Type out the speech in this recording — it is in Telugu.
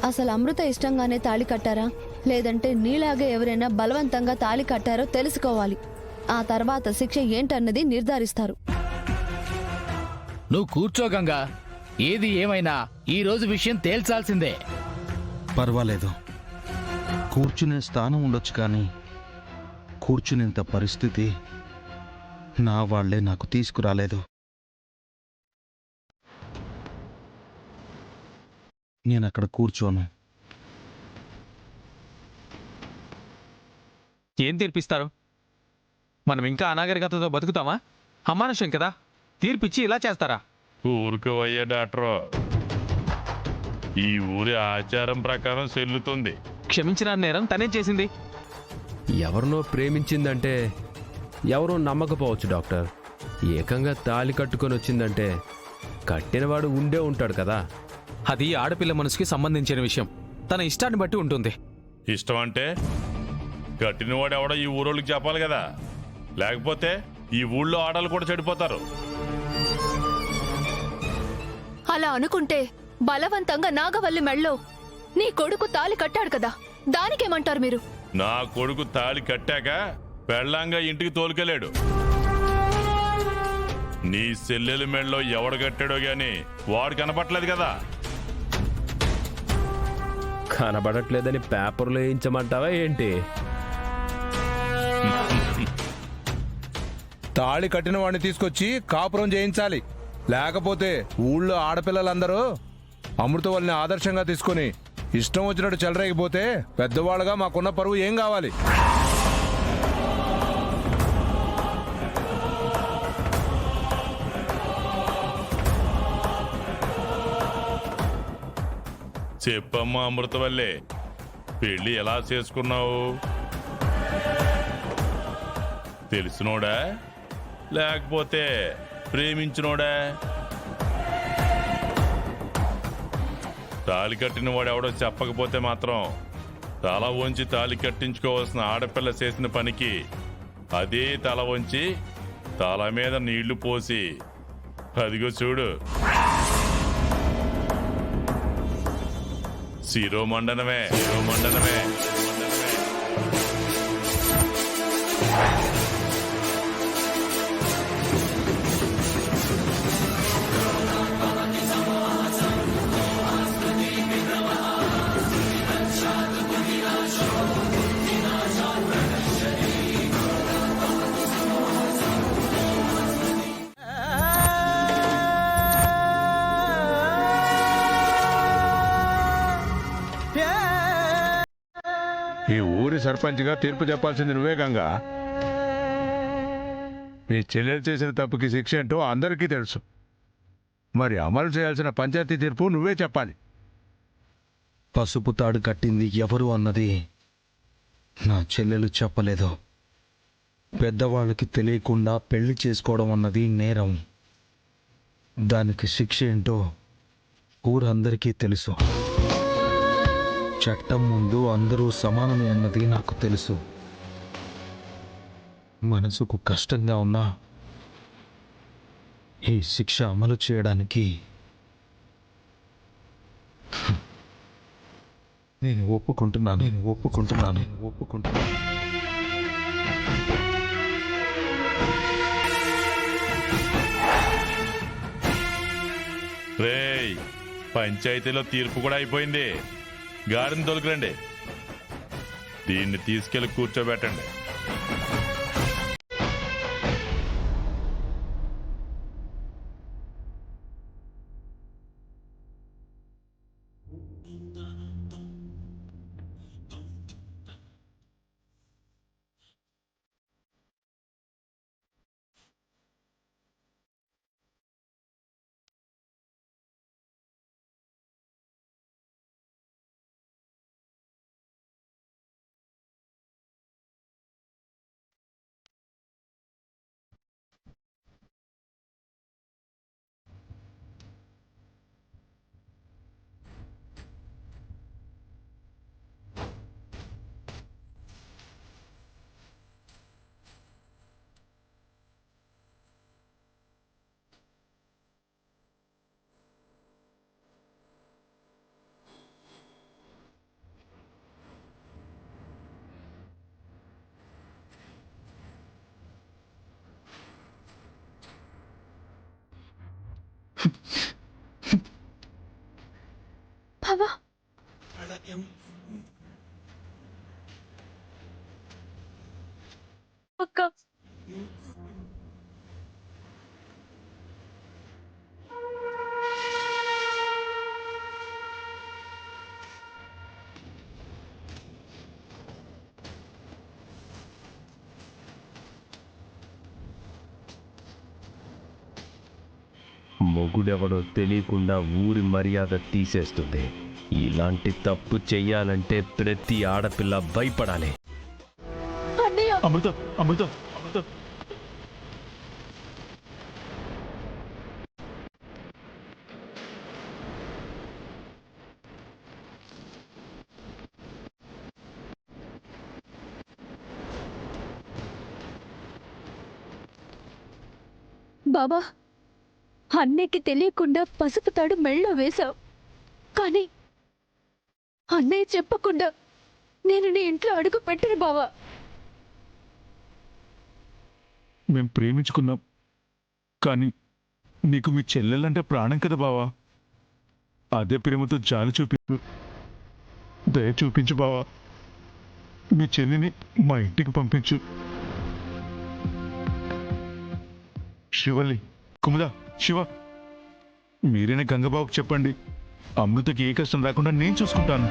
అసలు అమృత ఇష్టంగానే తాళి కట్టారా లేదంటే నీలాగే ఎవరైనా బలవంతంగా తాళి కట్టారో తెలుసుకోవాలి. ఆ తర్వాత శిక్ష ఏంటన్నది నిర్ధారిస్తారు. నువ్వు కూర్చో గంగా. ఏది ఏమైనా ఈ రోజు విషయం తేల్చాల్సిందే. పర్వాలేదు, కూర్చునే స్థానం ఉండొచ్చు, కానీ కూర్చునేంత పరిస్థితి నా వాళ్లే నాకు తీసుకురాలేదు. నేను అక్కడ కూర్చోను. ఏం తీర్పిస్తారు? మనం ఇంకా అనాగరికతతో బతుకుతామా? అమానుషం కదా, తీర్పిచ్చి ఇలా చేస్తారా? ఊరుకోవయ్యా డాక్టర్, ఈ ఊరి ఆచారం ప్రకారం చెల్లుతుంది. క్షమించిన నేరం తనే చేసింది. ఎవరినో ప్రేమించిందంటే ఎవరో నమ్మకపోవచ్చు డాక్టర్. ఏకంగా తాళి కట్టుకొని వచ్చిందంటే కట్టినవాడు ఉండే ఉంటాడు కదా. అది ఆడపిల్ల మనసుకి సంబంధించిన విషయం. తన ఇష్టాన్ని బట్టి ఉంటుంది. ఇష్టం అంటే కట్టినవాడు ఎవడో ఈ ఊరోళ్ళకి చెప్పాలి కదా, లేకపోతే ఈ ఊళ్ళో ఆడలు కూడా చెడిపోతారు. అలా అనుకుంటే బలవంతంగా నాగవల్లి మెళ్ళో నీ కొడుకు తాళి కట్టాడు కదా, దానికేమంటారు మీరు? నా కొడుకు తాళి కట్టాక పెళ్ళంగా ఇంటికి తోలుకెళ్ళాడు. నీ చెల్లెలి మెళ్ళలో ఎవడు కట్టాడో గాని వాడు కనపట్లేదు కదా. కనబడట్లేదని పేపర్లో వేయించమంటావా ఏంటి? తాళి కట్టిన వాడిని తీసుకొచ్చి కాపురం చేయించాలి. లేకపోతే ఊళ్ళో ఆడపిల్లలందరూ అమృత వాళ్ళని ఆదర్శంగా తీసుకొని ఇష్టం వచ్చినట్టు చెలరేగిపోతే పెద్దవాళ్ళుగా మాకున్న పరువు ఏం కావాలి? చెప్పమ్మా అమృతవల్లి, పెళ్లి ఎలా చేసుకున్నావు? తెలిసినోడా లేకపోతే ప్రేమించినోడా? తాళి కట్టిన వాడు ఎవడో చెప్పకపోతే మాత్రం తల వంచి తాళి కట్టించుకోవాల్సిన ఆడపిల్ల చేసిన పనికి అదే తల వంచి తల మీద నీళ్లు పోసి అదిగో చూడు శిరోమండనమే శిరోమండనమే. ఈ ఊరి సర్పంచ్గా తీర్పు చెప్పాల్సింది నువ్వే గంగా. మీ చెల్లెలు చేసిన తప్పుకి శిక్ష ఏంటో అందరికీ తెలుసు. మరి అమలు చేయాల్సిన పంచాయతీ తీర్పు నువ్వే చెప్పాలి. పసుపు తాడు కట్టింది ఎవరు అన్నది నా చెల్లెలు చెప్పలేదు. పెద్దవాళ్ళకి తెలియకుండా పెళ్లి చేసుకోవడం అన్నది నేరం. దానికి శిక్ష ఏంటో ఊరందరికీ తెలుసు. చట్టం ముందు అందరూ సమానమే అన్నది నాకు తెలుసు. మనసుకు కష్టంగా ఉన్నా ఈ శిక్ష అమలు చేయడానికి నేను ఒప్పుకుంటున్నాను. రేయ్, పంచాయతీలో తీర్పు కూడా అయిపోయింది. గాడిని తొలగరండి, దీన్ని తీసుకెళ్లి కూర్చోబెట్టండి. బావా అక్క మొగుడెవడో తెలియకుండా ఊరి మర్యాద తీసేస్తుంది. ఇలాంటి తప్పు చెయ్యాలంటే ప్రతి ఆడపిల్ల భయపడాలి. అమృత అమృత అమృత బాబా అన్నయ్యకి తెలియకుండా పసుపు తాడు మెళ్ళో వేశావు, కానీ అన్నయ్య చెప్పకుండా నేను నీ ఇంట్లో అడుగు పెట్టను బావా. మేం ప్రేమించుకున్నాం, కానీ నీకు మీ చెల్లెలంటే ప్రాణం కదా బావా. అదే ప్రేమతో జాలి చూపించు, దయ చూపించు బావా. మీ చెల్లిని మా ఇంటికి పంపించు. శివల్లి, కుముద, శివ, మీరైనా గంగబాబుకి చెప్పండి. అమృతకి ఏ కష్టం రాకుండా నేను చూసుకుంటాను.